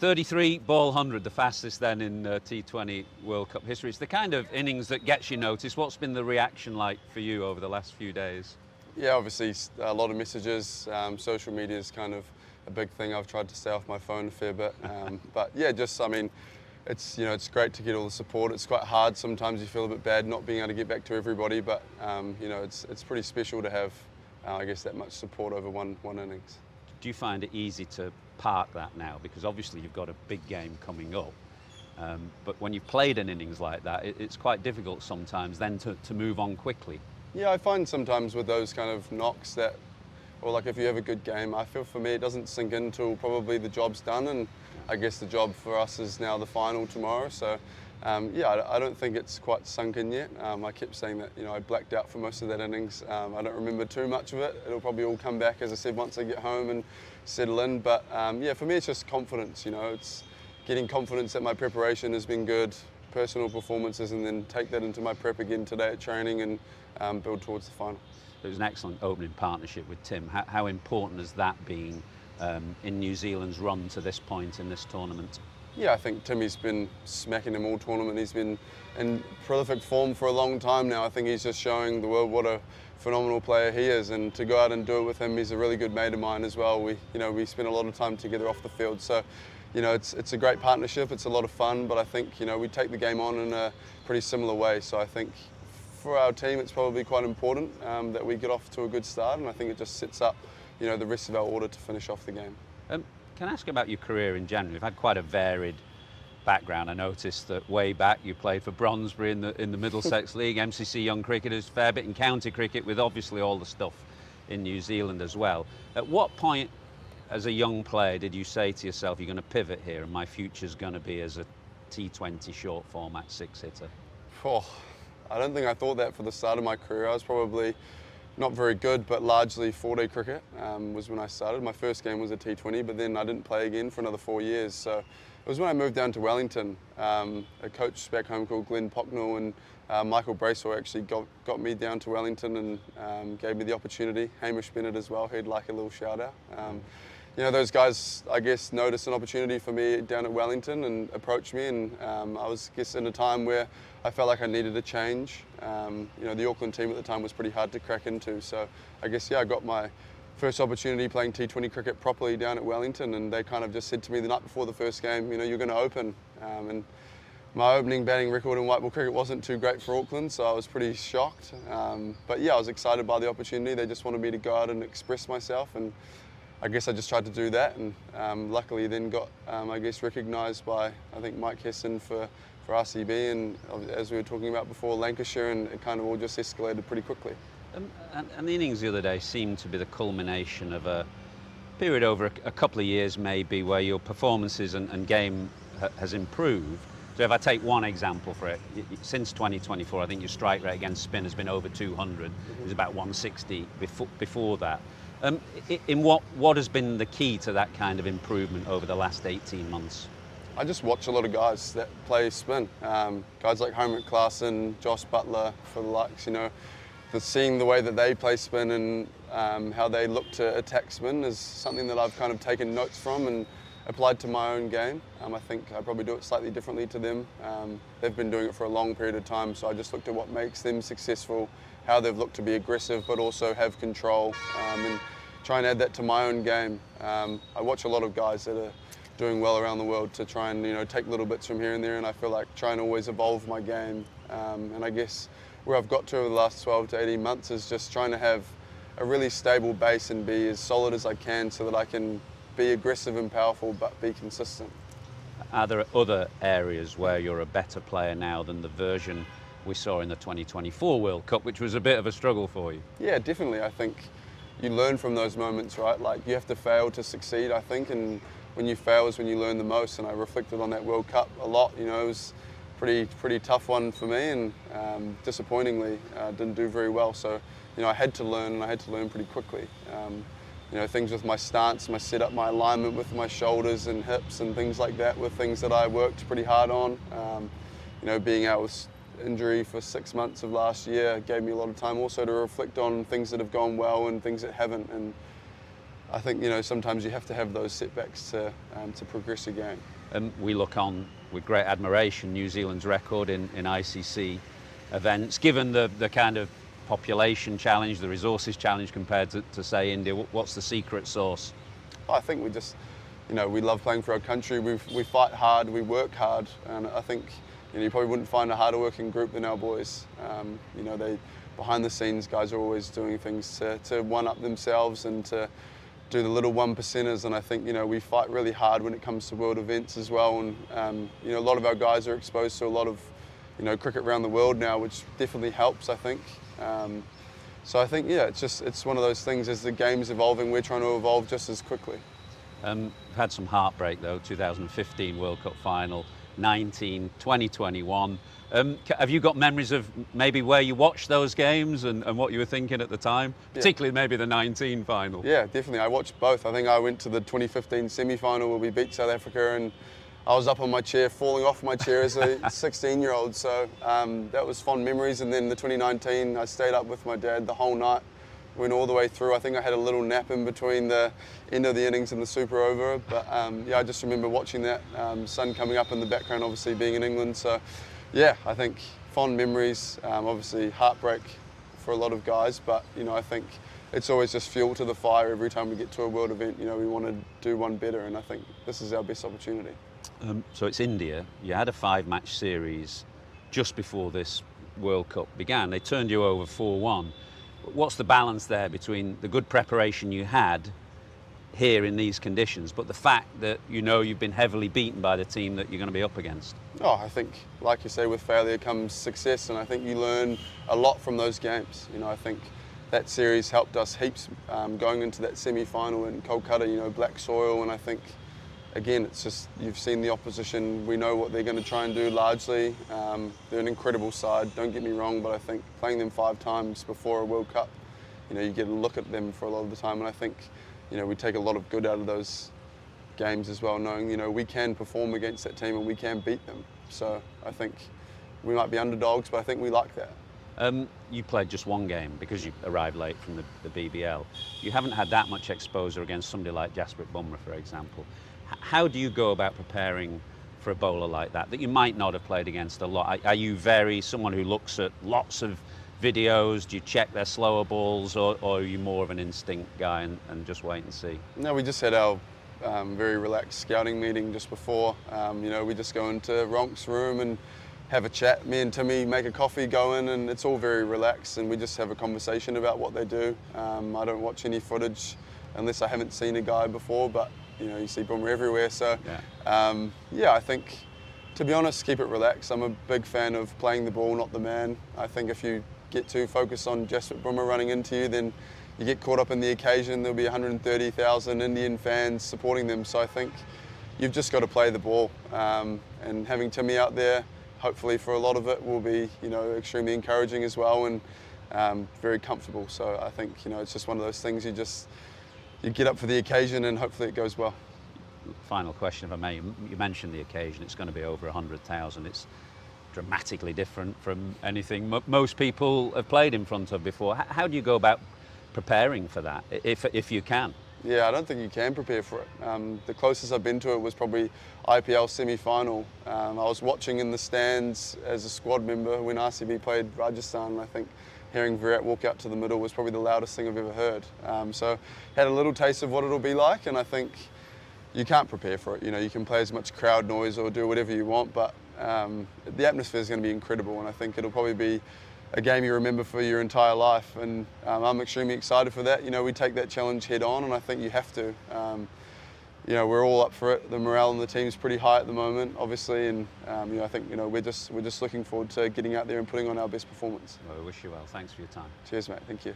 33 ball 100, the fastest then in T20 World Cup history. It's the kind of innings that gets you noticed. What's been the reaction like for you over the last few days? Yeah, obviously a lot of messages. Social media is kind of a big thing. I've tried to stay off my phone a fair bit, but yeah, I mean, it's great to get all the support. It's quite hard sometimes. You feel a bit bad not being able to get back to everybody, but it's pretty special to have, I guess, that much support over one innings. Do you find it easy to park that now? Because obviously you've got a big game coming up, but when you've played an innings like that, it's quite difficult sometimes then to move on quickly. Yeah, I find sometimes with those kind of knocks that, or like if you have a good game, I feel for me it doesn't sink in until probably the job's done, and I guess the job for us is now the final tomorrow. So yeah, I don't think it's quite sunk in yet. I kept saying that I blacked out for most of that innings. I don't remember too much of it. It'll probably all come back, as I said, once I get home and settle in. But yeah, for me it's just confidence. It's getting confidence that my preparation has been good, personal performances, and then take that into my prep again today at training and build towards the final. It was an excellent opening partnership with Tim. How important has that been in New Zealand's run to this point in this tournament? Yeah, I think Timmy's been smacking them all tournament. He's been in prolific form for a long time now. I think he's just showing the world what a phenomenal player he is, and to go out and do it with him, he's a really good mate of mine as well. We spend a lot of time together off the field, so it's a great partnership. It's a lot of fun, but I think we take the game on in a pretty similar way. So I think for our team, it's probably quite important that we get off to a good start, and I think it just sets up the rest of our order to finish off the game. Can I ask about your career in general? You've had quite a varied background. I noticed that way back you played for Brondesbury in the Middlesex League, MCC Young Cricketers, fair bit in county cricket, with obviously all the stuff in New Zealand as well. At what point as a young player did you say to yourself, you're going to pivot here and my future's going to be as a T20 short format six hitter? Oh, I don't think I thought that for the start of my career. I was probably not very good, but largely 4-day cricket was when I started. My first game was a T20, but then I didn't play again for another 4 years. So it was when I moved down to Wellington. A coach back home called Glenn Pocknell and Michael Bracewell actually got me down to Wellington and gave me the opportunity. Hamish Bennett as well, he'd like a little shout out. Those guys, I guess, noticed an opportunity for me down at Wellington and approached me, and I was, in a time where I felt like I needed a change. The Auckland team at the time was pretty hard to crack into, so I guess, yeah, I got my first opportunity playing T20 cricket properly down at Wellington, and they kind of just said to me the night before the first game, you're going to open. And my opening batting record in white ball cricket wasn't too great for Auckland, so I was pretty shocked. But yeah, I was excited by the opportunity. They just wanted me to go out and express myself, and I guess I just tried to do that, and luckily then got, I guess, recognised by, I think, Mike Hesson for RCB, and as we were talking about before, Lancashire, and it kind of all just escalated pretty quickly. And the innings the other day seemed to be the culmination of a period over a couple of years maybe where your performances and game has improved. So if I take one example for it, since 2024 I think your strike rate against spin has been over 200. It was about 160 before that. In what has been the key to that kind of improvement over the last 18 months? I just watch a lot of guys that play spin. Guys like Homer Clarkson, Josh Butler, for the likes, seeing the way that they play spin and how they look to attack spin is something that I've kind of taken notes from and applied to my own game. I think I probably do it slightly differently to them. They've been doing it for a long period of time, so I just looked at what makes them successful, how they've looked to be aggressive but also have control, and try and add that to my own game. I watch a lot of guys that are doing well around the world to try and take little bits from here and there, and I feel like trying to always evolve my game. And I guess where I've got to over the last 12 to 18 months is just trying to have a really stable base and be as solid as I can so that I can be aggressive and powerful but be consistent. Are there other areas where you're a better player now than the version we saw in the 2024 World Cup, which was a bit of a struggle for you? Yeah, definitely. I think you learn from those moments, right? Like, you have to fail to succeed, I think, and when you fail is when you learn the most, and I reflected on that World Cup a lot. It was a pretty tough one for me, and disappointingly didn't do very well. So I had to learn, and I had to learn pretty quickly. Things with my stance, my setup, my alignment with my shoulders and hips and things like that were things that I worked pretty hard on. Being out with injury for 6 months of last year gave me a lot of time also to reflect on things that have gone well and things that haven't. And I think sometimes you have to have those setbacks to progress a game. We look on with great admiration New Zealand's record in ICC events, given the kind of population challenge, the resources challenge compared to say India. What's the secret sauce? I think we just, we love playing for our country. We fight hard, we work hard, and I think you probably wouldn't find a harder working group than our boys. They behind the scenes guys are always doing things to one up themselves and to do the little 1%ers, and I think we fight really hard when it comes to world events as well. And a lot of our guys are exposed to a lot of cricket around the world now, which definitely helps, I think. So I think it's one of those things. As the game's evolving, we're trying to evolve just as quickly. We've had some heartbreak though. 2015 World Cup final, 19, 2021. Have you got memories of maybe where you watched those games and what you were thinking at the time? Particularly maybe the 19 final. Yeah, definitely. I watched both. I think I went to the 2015 semi-final where we beat South Africa, and I was up on my chair, falling off my chair as a 16-year-old. So that was fond memories. And then the 2019, I stayed up with my dad the whole night. Went all the way through. I think I had a little nap in between the end of the innings and the super over. But I just remember watching that, sun coming up in the background, obviously being in England. So yeah, I think fond memories, obviously heartbreak for a lot of guys. But I think it's always just fuel to the fire every time we get to a world event. We want to do one better, and I think this is our best opportunity. So it's India. You had a 5-match series just before this World Cup began. They turned you over 4-1. What's the balance there between the good preparation you had here in these conditions, but the fact that you've been heavily beaten by the team that you're going to be up against? Oh, I think, like you say, with failure comes success, and I think you learn a lot from those games. I think that series helped us heaps going into that semi-final in Kolkata, black soil, and I think, again, it's just, you've seen the opposition, we know what they're going to try and do largely. They're an incredible side, don't get me wrong, but I think playing them 5 times before a World Cup, you get a look at them for a lot of the time, and I think, we take a lot of good out of those games as well, knowing, we can perform against that team and we can beat them. So I think we might be underdogs, but I think we like that. You played just one game because you arrived late from the BBL. You haven't had that much exposure against somebody like Jasprit Bumrah, for example. How do you go about preparing for a bowler like that you might not have played against a lot? Are you someone who looks at lots of videos? Do you check their slower balls, or are you more of an instinct guy and just wait and see? No, we just had our very relaxed scouting meeting just before. We just go into Ronk's room and have a chat. Me and Timmy make a coffee, go in, and it's all very relaxed, and we just have a conversation about what they do. I don't watch any footage unless I haven't seen a guy before, but you see Bumrah everywhere. So I think, to be honest, keep it relaxed. I'm a big fan of playing the ball, not the man. I think if you get too focused on Jasprit Bumrah running into you, then you get caught up in the occasion. There'll be 130,000 Indian fans supporting them. So I think you've just got to play the ball. And having Timmy out there, hopefully for a lot of it, will be extremely encouraging as well, and very comfortable. So I think it's just one of those things. You get up for the occasion, and hopefully it goes well. Final question, if I may. You mentioned the occasion. It's going to be over 100,000. It's dramatically different from anything most people have played in front of before. How do you go about preparing for that, if you can? Yeah, I don't think you can prepare for it. The closest I've been to it was probably IPL semi-final. I was watching in the stands as a squad member when RCB played Rajasthan, and I think hearing Virat walk out to the middle was probably the loudest thing I've ever heard. So had a little taste of what it'll be like, and I think you can't prepare for it. You can play as much crowd noise or do whatever you want, but the atmosphere is going to be incredible, and I think it'll probably be a game you remember for your entire life, and I'm extremely excited for that. We take that challenge head on, and I think you have to. We're all up for it. The morale in the team is pretty high at the moment, obviously, and I think we're just looking forward to getting out there and putting on our best performance. Well, I wish you well. Thanks for your time. Cheers, mate. Thank you.